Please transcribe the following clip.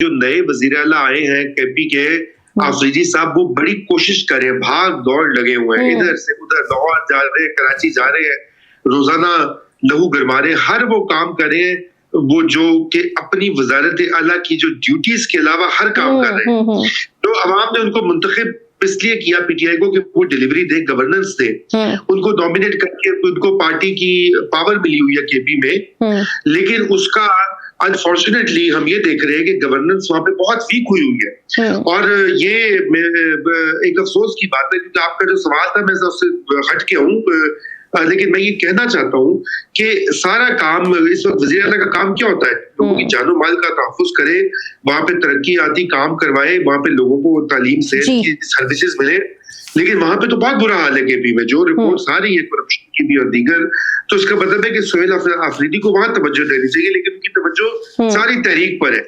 जो नए वजीर आला आए हैं केपी के आफरीदी साहब, वो बड़ी कोशिश कर रहे हैं, भाग दौड़ लगे हुए हैं, इधर से उधर लाहौर जा रहे हैं, कराची जा रहे हैं, रोजाना लहू गरमा रहे हैं, हर वो काम कर रहे हैं वो जो कि अपनी वजारत आला की जो ड्यूटीज के अलावा हर काम कर रहे हैं। तो अवाम ने उनको मुंतखब इसलिए किया पीटीआई को कि वो डिलीवरी दे, गवर्नेंस दे, उनको डोमिनेट करके उनको पार्टी की पावर मिली हुई है केपी में, लेकिन उसका अनफॉर्चुनेटली हम ये देख रहे हैं कि गवर्नेंस वहां पे बहुत वीक हुई हुई है। और ये एक अफसोस की बात है, क्योंकि आपका जो सवाल था मैं उससे हट के हूँ, लेकिन मैं ये कहना चाहता हूँ कि सारा काम इस वक्त वज़ीर आला का काम क्या होता है, लोगों की जानो माल का तहफ़्फ़ुज़ करे, वहां पे तरक्की आती काम करवाए, वहां पे लोगों को तालीम से सर्विसेज मिले। लेकिन वहां पे तो बहुत बुरा हाल है केपी में, जो रिपोर्ट्स आ रही है करप्शन की भी और दीगर, तो इसका मतलब है कि सोहेल अफरीदी को वहां तवज्जो देनी चाहिए, लेकिन उनकी तवज्जो सारी तहरीक पर है।